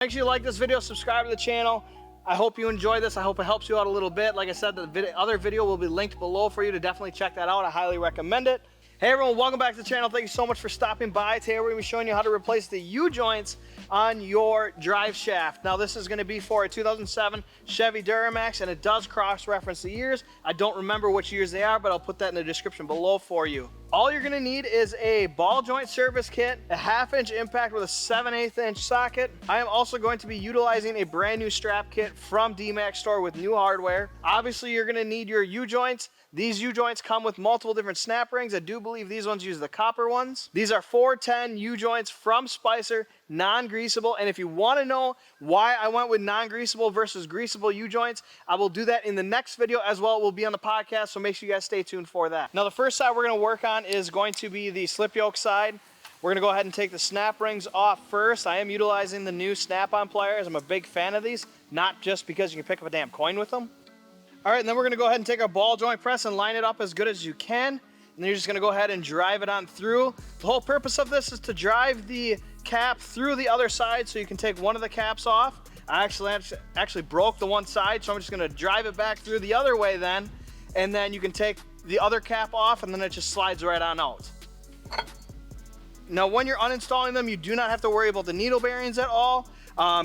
Make sure you like this video, subscribe to the channel. I hope you enjoy this. I hope it helps you out a little bit. Like I said, the other video will be linked below for you to definitely check that out. I highly recommend it. Hey everyone, welcome back to the channel. Thank you so much for stopping by. Today we're going to be showing you how to replace the U-joints on your drive shaft. Now this is going to be for a 2007 Chevy Duramax, and it does cross-reference the years. I don't remember which years they are, but I'll put that in the description below for you. All you're going to need is a ball joint service kit, a 1/2-inch impact with a 7/8 inch socket. I am also going to be utilizing a brand new strap kit from D-Max store with new hardware. Obviously you're going to need your U-joints. These U-joints come with multiple different snap rings. I do believe these ones use the copper ones. These are 410 U-joints from Spicer, non-greasable. And if you want to know why I went with non-greasable versus greasable U-joints, I will do that in the next video as well. It will be on the podcast, so make sure you guys stay tuned for that. Now the first side we're going to work on is going to be the slip yoke side. We're going to go ahead and take the snap rings off first. I am utilizing the new snap-on pliers. I'm a big fan of these, not just because you can pick up a damn coin with them. All right, and then we're going to go ahead and take our ball joint press and line it up as good as you can. And then you're just going to go ahead and drive it on through. The whole purpose of this is to drive the cap through the other side so you can take one of the caps off. I actually broke the one side, so I'm just going to drive it back through the other way then. And then you can take the other cap off, and then it just slides right on out. Now when you're uninstalling them, you do not have to worry about the needle bearings at all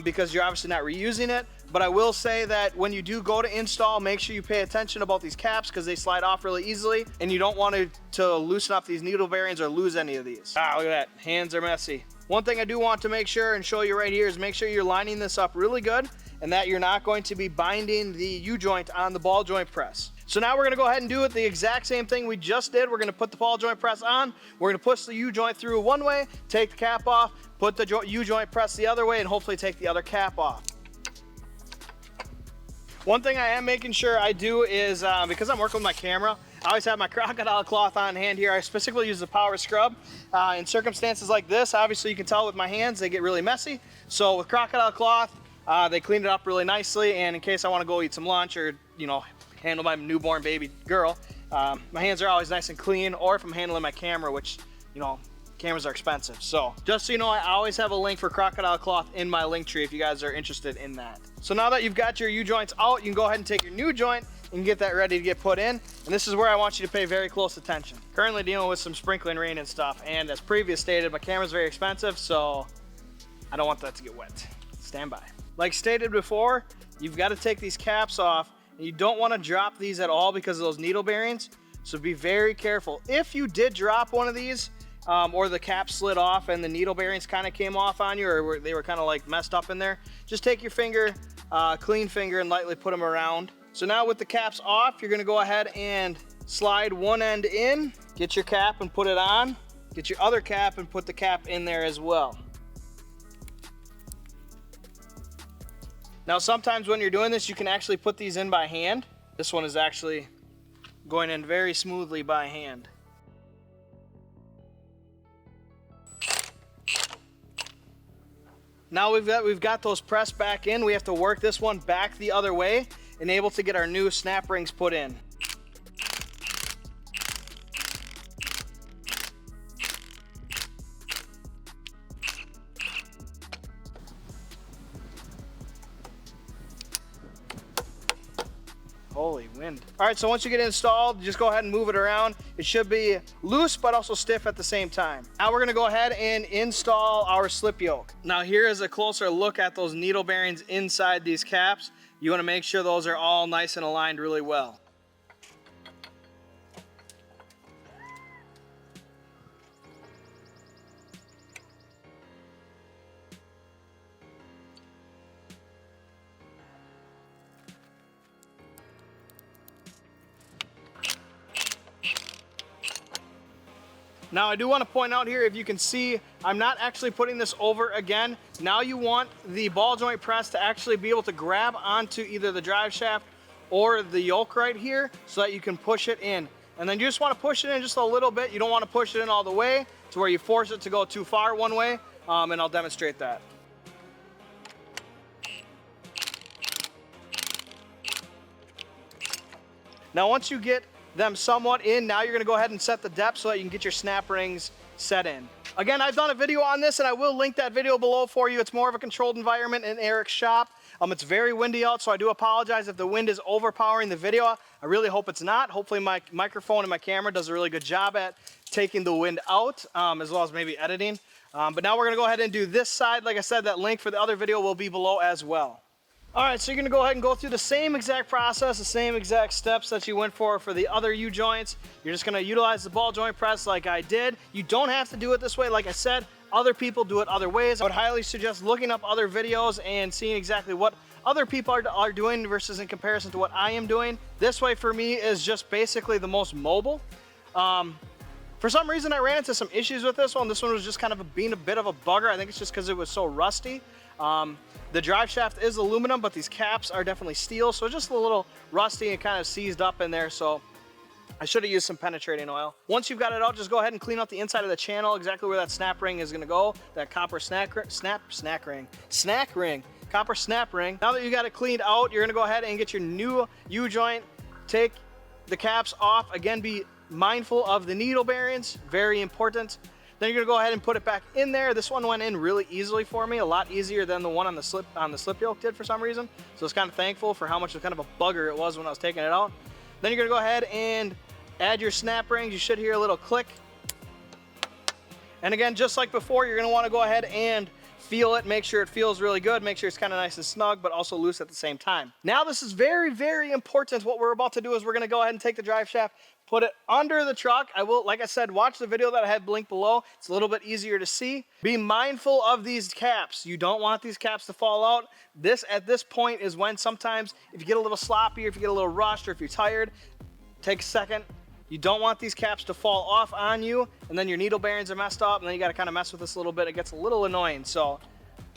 because you're obviously not reusing it. But I will say that when you do go to install, make sure you pay attention about these caps because they slide off really easily, and you don't want to loosen up these needle bearings or lose any of these. Ah, look at that, hands are messy. One thing I do want to make sure and show you right here is make sure you're lining this up really good and that you're not going to be binding the U-joint on the ball joint press. So now we're going to go ahead and do it the exact same thing we just did. We're going to put the ball joint press on. We're going to push the U-joint through one way, take the cap off, put the U-joint press the other way, and hopefully take the other cap off. One thing I am making sure I do is, because I'm working with my camera, I always have my crocodile cloth on hand here. I specifically use the power scrub. In circumstances like this, obviously you can tell with my hands, they get really messy. So with crocodile cloth, they clean it up really nicely. And in case I want to go eat some lunch or, you know, handle my newborn baby girl, my hands are always nice and clean. Or if I'm handling my camera, which, you know, cameras are expensive. So just so you know, I always have a link for crocodile cloth in my link tree if you guys are interested in that. So now that you've got your U-joints out, you can go ahead and take your new joint and get that ready to get put in. And this is where I want you to pay very close attention. Currently dealing with some sprinkling rain and stuff. And as previously stated, my camera's very expensive, so I don't want that to get wet. Stand by. Like stated before, you've got to take these caps off, and you don't want to drop these at all because of those needle bearings. So be very careful. If you did drop one of these, or the cap slid off and the needle bearings kind of came off on you, or they were kind of like messed up in there, just take your finger, clean finger, and lightly put them around. So now with the caps off, you're going to go ahead and slide one end in, get your cap and put it on, get your other cap and put the cap in there as well. Now sometimes when you're doing this, you can actually put these in by hand. This one is actually going in very smoothly by hand. Now we've got those pressed back in. We have to work this one back the other way and able to get our new snap rings put in. Holy wind. All right, so once you get it installed, just go ahead and move it around. It should be loose, but also stiff at the same time. Now we're gonna go ahead and install our slip yoke. Now here is a closer look at those needle bearings inside these caps. You wanna make sure those are all nice and aligned really well. Now I do want to point out here, if you can see, I'm not actually putting this over again. Now you want the ball joint press to actually be able to grab onto either the drive shaft or the yoke right here so that you can push it in. And then you just want to push it in just a little bit. You don't want to push it in all the way to where you force it to go too far one way, and I'll demonstrate that. Now once you get them somewhat in, now you're going to go ahead and set the depth so that you can get your snap rings set in. Again, I've done a video on this and I will link that video below for you. It's more of a controlled environment in Eric's shop. It's very windy out, so I do apologize if the wind is overpowering the video. I really hope it's not. Hopefully my microphone and my camera does a really good job at taking the wind out, as well as maybe editing. But now we're gonna go ahead and do this side. Like I said, that link for the other video will be below as well. All right, so you're gonna go ahead and go through the same exact process, the same exact steps that you went for the other U-joints. You're just gonna utilize the ball joint press like I did. You don't have to do it this way. Like I said, other people do it other ways. I would highly suggest looking up other videos and seeing exactly what other people are doing versus in comparison to what I am doing. This way for me is just basically the most mobile. For some reason I ran into some issues with this one. This one was just kind of being a bit of a bugger. I think it's just because it was so rusty. The drive shaft is aluminum, but these caps are definitely steel, so just a little rusty and kind of seized up in there. So I should have used some penetrating oil. Once you've got it out, just go ahead and clean out the inside of the channel, exactly where that snap ring is gonna go, that copper snack ring, copper snap ring. Now that you got it cleaned out, you're gonna go ahead and get your new U-joint, take the caps off. Again, be mindful of the needle bearings, very important. Then you're gonna go ahead and put it back in there. This one went in really easily for me, a lot easier than the one on the slip yoke did for some reason. So I was kind of thankful for how much of kind of a bugger it was when I was taking it out. Then you're gonna go ahead and add your snap rings. You should hear a little click. And again, just like before, you're gonna wanna go ahead and feel it, make sure it feels really good, make sure it's kind of nice and snug, but also loose at the same time. Now this is very, very important. What we're about to do is we're gonna go ahead and take the drive shaft, put it under the truck. I will, like I said, watch the video that I had linked below. It's a little bit easier to see. Be mindful of these caps. You don't want these caps to fall out. This, at this point, is when sometimes if you get a little sloppy, or if you get a little rushed, or if you're tired, take a second. You don't want these caps to fall off on you, and then your needle bearings are messed up, and then you gotta kind of mess with this a little bit. It gets a little annoying, so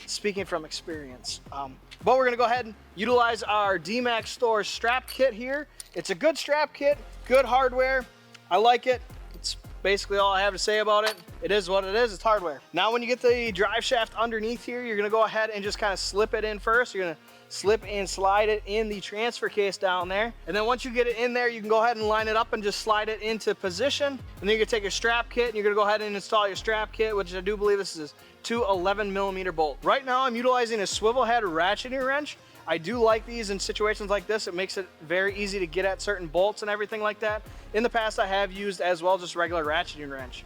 speaking from experience. But we're gonna go ahead and utilize our DMAX Store strap kit here. It's a good strap kit, good hardware. I like it. It's basically all I have to say about it. It is what it is, it's hardware. Now when you get the drive shaft underneath here, you're gonna go ahead and just kind of slip it in first. You're gonna slip and slide it in the transfer case down there. And then once you get it in there, you can go ahead and line it up and just slide it into position. And then you're gonna take your strap kit and you're gonna go ahead and install your strap kit, which I do believe this is 2 11mm bolts. Right now I'm utilizing a swivel head ratcheting wrench. I do like these in situations like this. It makes it very easy to get at certain bolts and everything like that. In the past I have used as well just regular ratcheting wrench.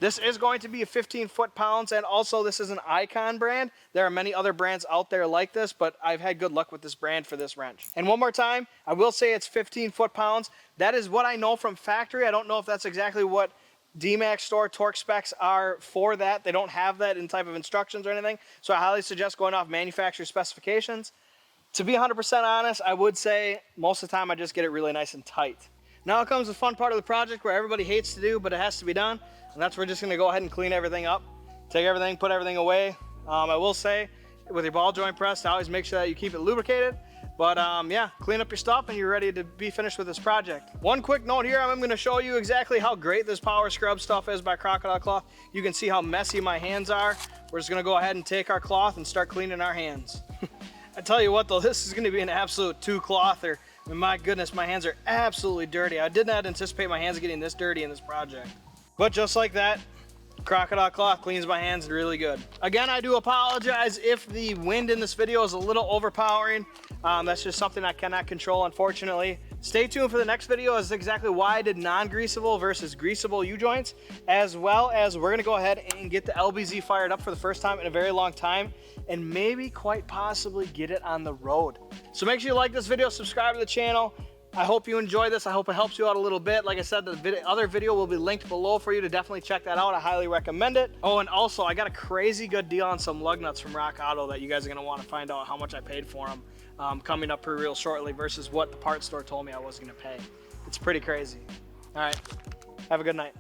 This is going to be a 15 foot-pounds, and also this is an Icon brand. There are many other brands out there like this, but I've had good luck with this brand for this wrench. And one more time, I will say it's 15 foot-pounds. That is what I know from factory. I don't know if that's exactly what DMAX Store torque specs are for that. They don't have that in type of instructions or anything, so I highly suggest going off manufacturer specifications. To be 100% honest, I would say most of the time I just get it really nice and tight. Now comes the fun part of the project where everybody hates to do, but it has to be done. And that's where we're just gonna go ahead and clean everything up. Take everything, put everything away. I will say, with your ball joint press, always make sure that you keep it lubricated. But yeah, clean up your stuff and you're ready to be finished with this project. One quick note here, I'm gonna show you exactly how great this Power Scrub stuff is by Crocodile Cloth. You can see how messy my hands are. We're just gonna go ahead and take our cloth and start cleaning our hands. I tell you what though, this is gonna be an absolute two-clother. And my goodness, my hands are absolutely dirty. I did not anticipate my hands getting this dirty in this project. But just like that, Crocodile Cloth cleans my hands really good. Again, I do apologize if the wind in this video is a little overpowering. That's just something I cannot control, unfortunately. Stay tuned for the next video as exactly why I did non-greasable versus greasable U-joints, as well as we're gonna go ahead and get the LBZ fired up for the first time in a very long time, and maybe quite possibly get it on the road. So make sure you like this video, subscribe to the channel. I hope you enjoy this. I hope it helps you out a little bit. Like I said, the other video will be linked below for you to definitely check that out. I highly recommend it. Oh, and also I got a crazy good deal on some lug nuts from Rock Auto that you guys are gonna wanna find out how much I paid for them coming up here real shortly versus what the parts store told me I was gonna pay. It's pretty crazy. All right, have a good night.